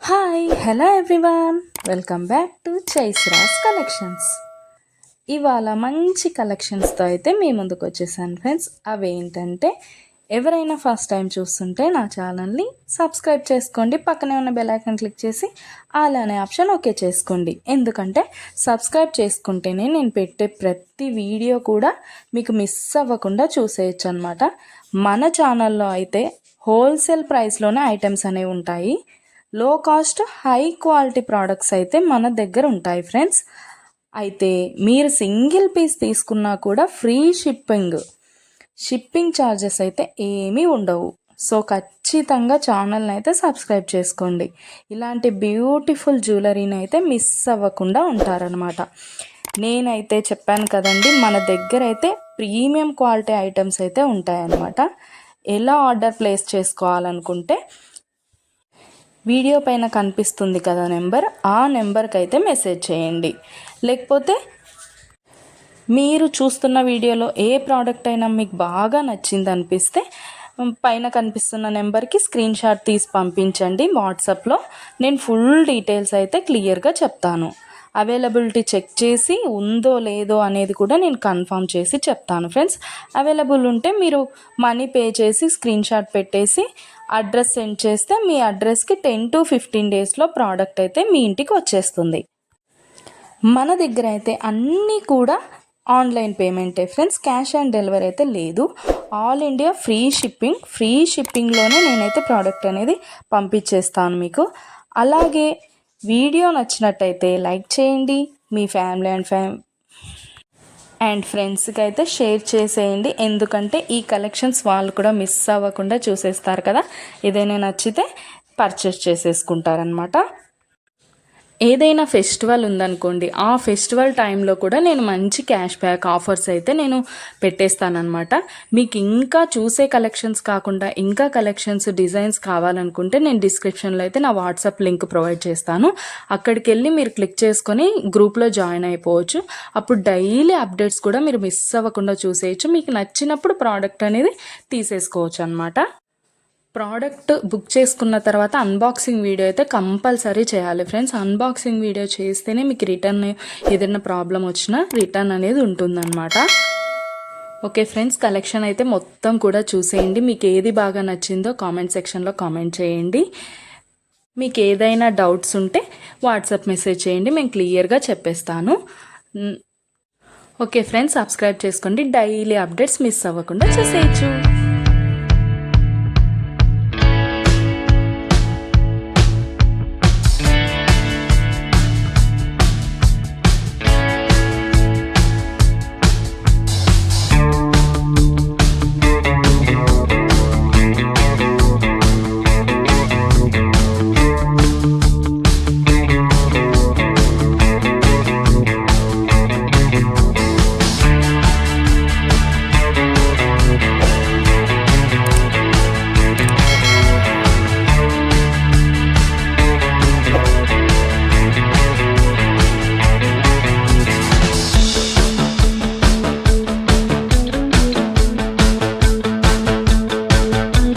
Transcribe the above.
Hi hello everyone, welcome back to చైస్రాస్ collections. ఇవాళ మంచి కలెక్షన్స్తో అయితే మీ ముందుకు వచ్చేసాను ఫ్రెండ్స్. అవేంటంటే ఎవరైనా ఫస్ట్ టైం చూస్తుంటే నా ఛానల్ని సబ్స్క్రైబ్ చేసుకోండి, పక్కనే ఉన్న బెల్ ఐకాన్ క్లిక్ చేసి ఆల్ అనే ఆప్షన్ ఓకే చేసుకోండి. ఎందుకంటే సబ్స్క్రైబ్ చేసుకుంటేనే నేను పెట్టే ప్రతి వీడియో కూడా మీకు మిస్ అవ్వకుండా చూసేయచ్చు అనమాట. మన ఛానల్లో అయితే హోల్సేల్ ప్రైస్లోనే ఐటమ్స్ అనేవి ఉంటాయి. లో కాస్ట్ హై క్వాలిటీ ప్రోడక్ట్స్ అయితే మన దగ్గర ఉంటాయి ఫ్రెండ్స్. అయితే మీరు సింగిల్ పీస్ తీసుకున్నా కూడా ఫ్రీ షిప్పింగ్ ఛార్జెస్ అయితే ఏమీ ఉండవు. సో ఖచ్చితంగా ఛానల్ని అయితే సబ్స్క్రైబ్ చేసుకోండి. ఇలాంటి బ్యూటిఫుల్ జ్యువెలరీని అయితే మిస్ అవ్వకుండా ఉంటారనమాట. నేనైతే చెప్పాను కదండి, మన దగ్గర అయితే ప్రీమియం క్వాలిటీ ఐటమ్స్ అయితే ఉంటాయన్నమాట. ఎలా ఆర్డర్ ప్లేస్ చేసుకోవాలనుకుంటే వీడియో పైన కనిపిస్తుంది కదా నెంబర్, ఆ నెంబర్కి అయితే మెసేజ్ చేయండి. లేకపోతే మీరు చూస్తున్న వీడియోలో ఏ ప్రోడక్ట్ అయినా మీకు బాగా నచ్చింది అనిపిస్తే పైన కనిపిస్తున్న నెంబర్కి స్క్రీన్ షాట్ తీసి పంపించండి వాట్సాప్లో. నేను ఫుల్ డీటెయిల్స్ అయితే క్లియర్గా చెప్తాను. అవైలబిలిటీ చెక్ చేసి ఉందో లేదో అనేది కూడా నేను కన్ఫర్మ్ చేసి చెప్తాను ఫ్రెండ్స్. అవైలబుల్ ఉంటే మీరు మనీ పే చేసి స్క్రీన్ షాట్ పెట్టేసి అడ్రస్ సెండ్ చేస్తే మీ అడ్రస్కి 10 to 15 డేస్లో ప్రోడక్ట్ అయితే మీ ఇంటికి వచ్చేస్తుంది. మన దగ్గర అయితే అన్నీ కూడా ఆన్లైన్ పేమెంటే ఫ్రెండ్స్, క్యాష్ ఆన్ డెలివరీ అయితే లేదు. ఆల్ ఇండియా ఫ్రీ షిప్పింగ్లోనే నేనైతే ప్రోడక్ట్ అనేది పంపించేస్తాను మీకు. అలాగే వీడియో నచ్చినట్టయితే లైక్ చేయండి, మీ ఫ్యామిలీ అండ్ ఫ్రెండ్స్కి అయితే షేర్ చేసేయండి. ఎందుకంటే ఈ కలెక్షన్స్ వాళ్ళు కూడా మిస్ అవ్వకుండా చూసేస్తారు కదా, ఏదైనా నచ్చితే పర్చేస్ చేసేసుకుంటారనమాట. ఏదైనా ఫెస్టివల్ ఉందనుకోండి, ఆ ఫెస్టివల్ టైంలో కూడా నేను మంచి క్యాష్ బ్యాక్ ఆఫర్స్ అయితే నేను పెట్టేస్తానమాట. మీకు ఇంకా చూసే కలెక్షన్స్ కాకుండా ఇంకా కలెక్షన్స్ డిజైన్స్ కావాలనుకుంటే నేను డిస్క్రిప్షన్లో అయితే నా వాట్సాప్ లింక్ ప్రొవైడ్ చేస్తాను. అక్కడికి వెళ్ళి మీరు క్లిక్ చేసుకొని గ్రూప్లో జాయిన్ అయిపోవచ్చు. అప్పుడు డైలీ అప్డేట్స్ కూడా మీరు మిస్ అవ్వకుండా చూసేయచ్చు. మీకు నచ్చినప్పుడు ప్రోడక్ట్ అనేది తీసేసుకోవచ్చు అనమాట. ప్రోడక్ట్ బుక్ చేసుకున్న తర్వాత అన్బాక్సింగ్ వీడియో అయితే కంపల్సరీ చేయాలి ఫ్రెండ్స్. అన్బాక్సింగ్ వీడియో చేస్తేనే మీకు రిటర్న్ ఏదైనా ప్రాబ్లం వచ్చినా రిటర్న్ అనేది ఉంటుందన్నమాట. ఓకే ఫ్రెండ్స్, కలెక్షన్ అయితే మొత్తం కూడా చూసేయండి. మీకు ఏది బాగా నచ్చిందో కామెంట్ సెక్షన్లో కామెంట్ చేయండి. మీకు ఏదైనా డౌట్స్ ఉంటే వాట్సాప్ మెసేజ్ చేయండి, మేము క్లియర్గా చెప్పేస్తాను. ఓకే ఫ్రెండ్స్, సబ్స్క్రైబ్ చేసుకోండి, డైలీ అప్డేట్స్ మిస్ అవ్వకుండా చూసేయచ్చు.